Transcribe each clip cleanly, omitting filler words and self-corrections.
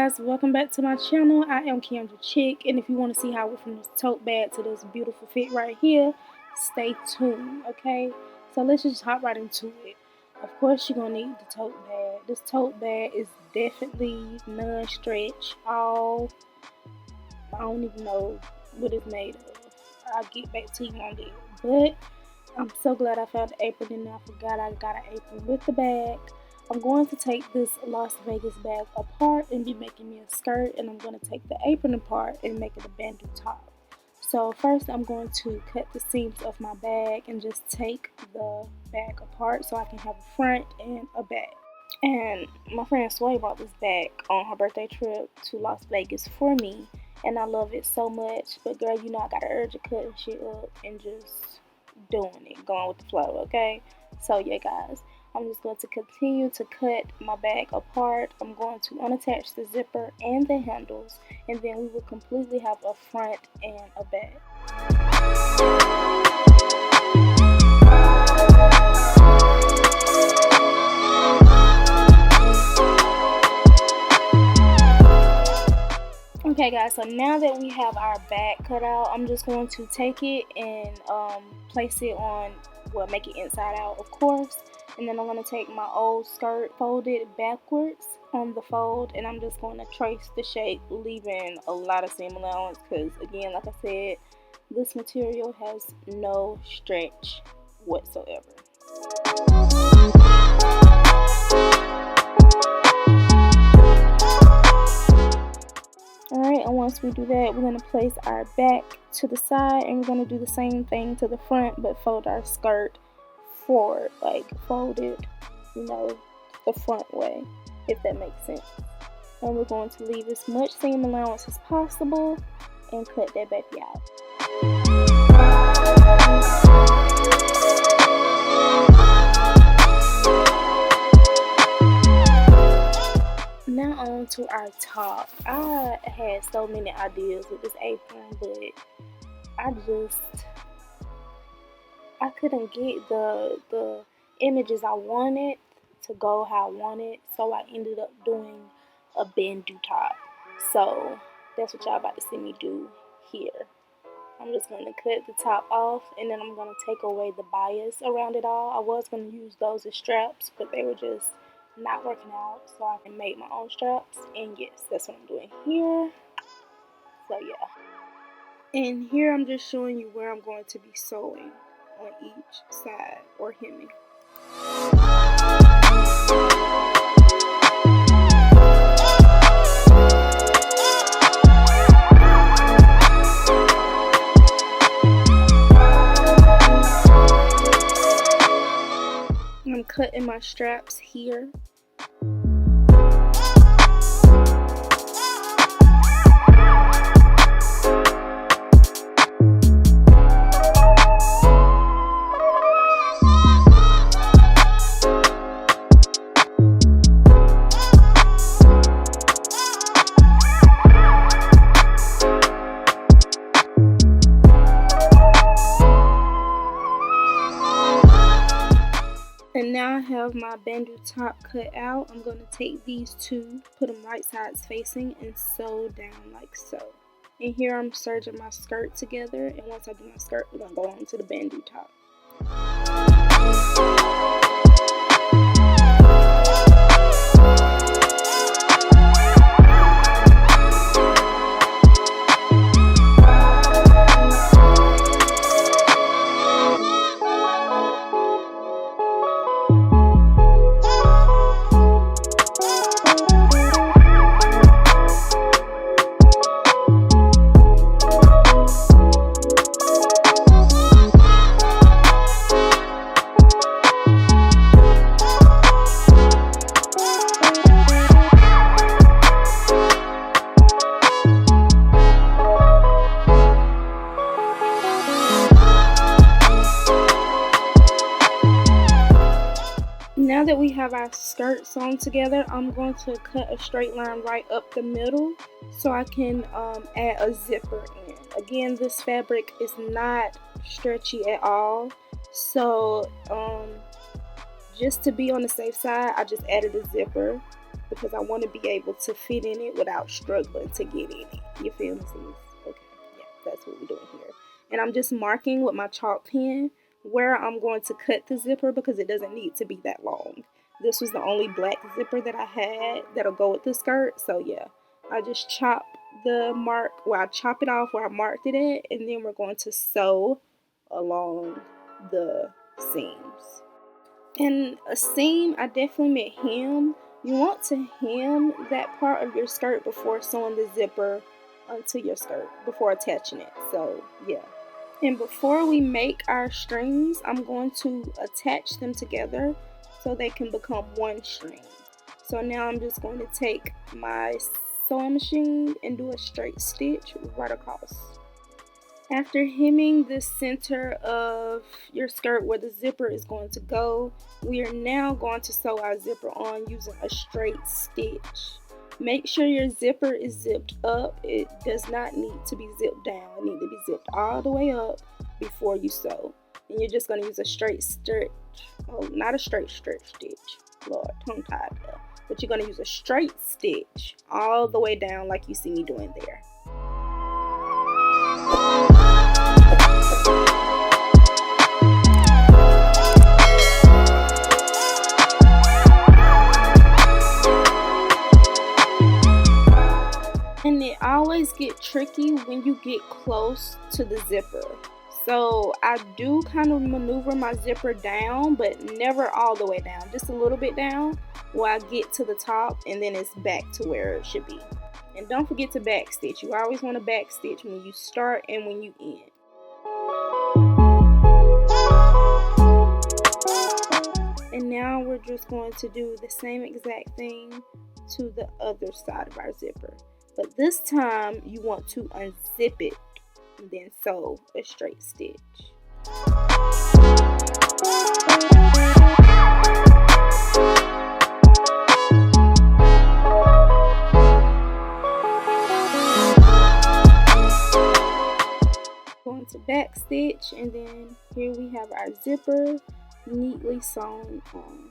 guys, welcome back to my channel. I am Keandra CHIC, and if you want to see how we're from this tote bag to this beautiful fit right here, stay tuned, okay? So let's just hop right into it. Of course, you're going to need the tote bag. This tote bag is definitely non-stretch. I don't even know what it's made of. I'll get back to you on that. But I'm so glad I found the apron, and I forgot I got an apron with the bag. I'm going to take this Las Vegas bag apart and be making me a skirt, and I'm going to take the apron apart and make it a bandeau top. So first I'm going to cut the seams of my bag and just take the bag apart so I can have a front and a back. And my friend Sway brought this bag on her birthday trip to Las Vegas for me, and I love it so much. But girl, you know I got an urge to cut shit up and just doing it, going with the flow, okay? So yeah guys, I'm just going to continue to cut my bag apart. I'm going to unattach the zipper and the handles, and then we will completely have a front and a back. Okay guys, so now that we have our back cut out, I'm just going to take it and place it on, well, make it inside out of course. And then I'm going to take my old skirt, fold it backwards on the fold, and I'm just going to trace the shape, leaving a lot of seam allowance because, again, like I said, this material has no stretch whatsoever. Alright, and once we do that, we're going to place our back to the side, and we're going to do the same thing to the front, but fold our skirt forward, like fold it, you know, the front way, if that makes sense. And we're going to leave as much seam allowance as possible and cut that baby out. Now on to our top. I had so many ideas with this apron, but I couldn't get the images I wanted to go how I wanted, so I ended up doing a bandeau top. So that's what y'all about to see me do here. I'm just going to cut the top off, and then I'm going to take away the bias around it all. I was going to use those as straps, but they were just not working out, so I can make my own straps, and yes, that's what I'm doing here. So yeah. And here I'm just showing you where I'm going to be sewing on each side or hemming. I'm cutting my straps here. And now I have my bandeau top cut out. I'm going to take these two, put them right sides facing, and sew down like so. And here I'm serging my skirt together, and once I do my skirt, we're going to go on to the bandeau top. Now that we have our skirt sewn together, I'm going to cut a straight line right up the middle so I can add a zipper in. Again, this fabric is not stretchy at all, so just to be on the safe side, I just added a zipper because I want to be able to fit in it without struggling to get in it. You feel me? Okay, yeah, that's what we're doing here. And I'm just marking with my chalk pen where I'm going to cut the zipper because it doesn't need to be that long. This was the only black zipper that I had that'll go with the skirt. So yeah, I just chop the mark where I chop it off where I marked it at, and then we're going to sew along the seams. And a seam, I definitely meant hem. You want to hem that part of your skirt before sewing the zipper onto your skirt, before attaching it. So yeah. And before we make our strings, I'm going to attach them together so they can become one string. So now I'm just going to take my sewing machine and do a straight stitch right across. After hemming the center of your skirt where the zipper is going to go, we are now going to sew our zipper on using a straight stitch. Make sure your zipper is zipped up. It does not need to be zipped down. It needs to be zipped all the way up before you sew. And you're just going to use a straight stitch. Oh, not a straight stitch. Lord, tongue-tied there. But you're going to use a straight stitch all the way down like you see me doing there. And it always gets tricky when you get close to the zipper. So I do kind of maneuver my zipper down, but never all the way down. Just a little bit down where I get to the top, and then it's back to where it should be. And don't forget to back stitch. You always want to back stitch when you start and when you end. And now we're just going to do the same exact thing to the other side of our zipper. But this time you want to unzip it and then sew a straight stitch. Going to back stitch, and then here we have our zipper neatly sewn on.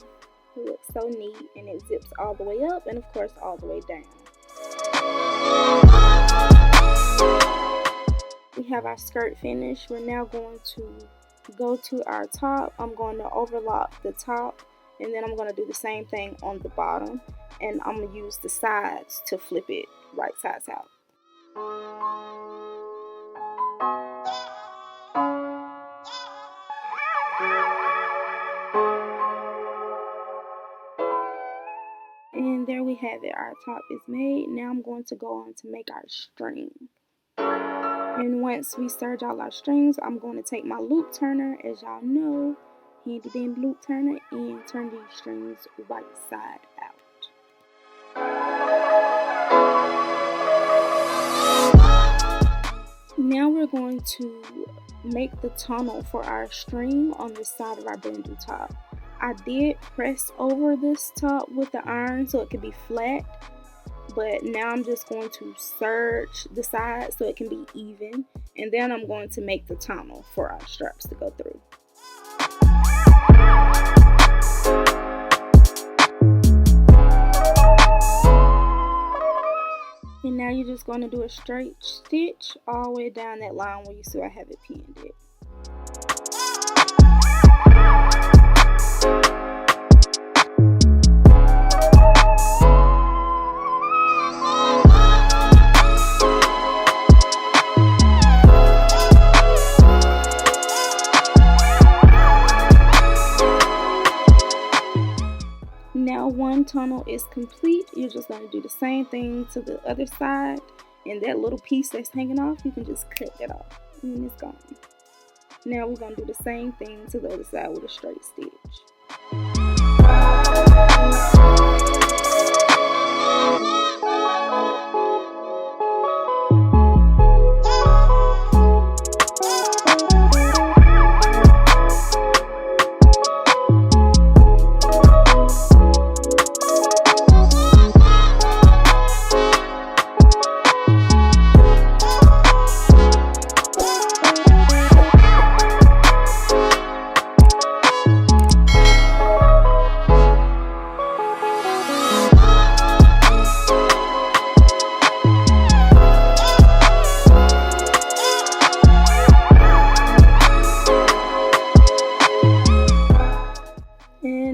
It looks so neat, and it zips all the way up and of course all the way down. We have our skirt finished. We're now going to go to our top. I'm going to overlock the top, and then I'm going to do the same thing on the bottom, and I'm going to use the sides to flip it right sides out. And there we have it. Our top is made. Now I'm going to go on to make our string. And once we serge all our strings, I'm going to take my loop turner, as y'all know, handy dandy loop turner, and turn these strings right side out. Now we're going to make the tunnel for our string on the side of our bandeau top. I did press over this top with the iron so it could be flat, but now I'm just going to serge the sides so it can be even, and then I'm going to make the tunnel for our straps to go through. And now you're just going to do a straight stitch all the way down that line where you see I have it pinned it. Now one tunnel is complete. You're just going to do the same thing to the other side, and that little piece that's hanging off, you can just cut that off and it's gone. Now we're going to do the same thing to the other side with a straight stitch.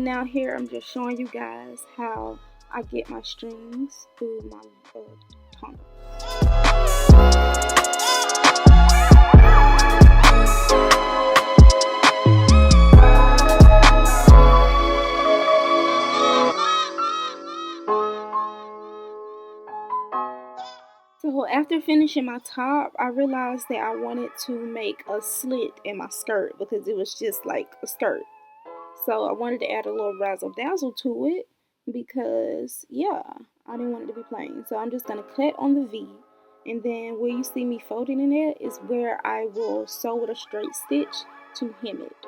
now here I'm just showing you guys how I get my strings through my tunnel. So after finishing my top, I realized that I wanted to make a slit in my skirt because it was just like a skirt. So I wanted to add a little razzle dazzle to it because, yeah, I didn't want it to be plain. So I'm just going to cut on the V, and then where you see me folding in it is where I will sew with a straight stitch to hem it.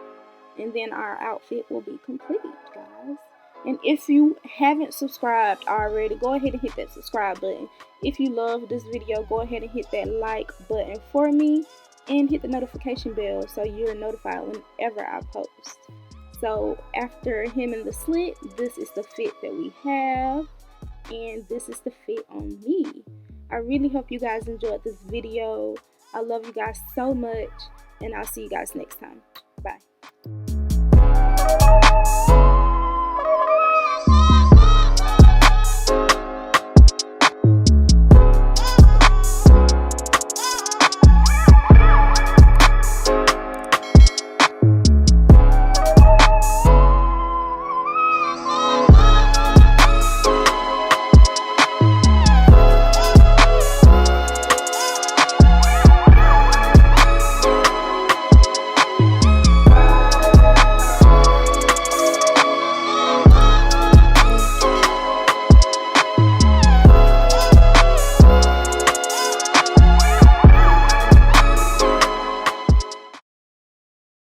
And then our outfit will be complete, guys. And if you haven't subscribed already, go ahead and hit that subscribe button. If you love this video, go ahead and hit that like button for me and hit the notification bell so you're notified whenever I post. So after hemming the slit, this is the fit that we have, and this is the fit on me. I really hope you guys enjoyed this video. I love you guys so much, and I'll see you guys next time. Bye.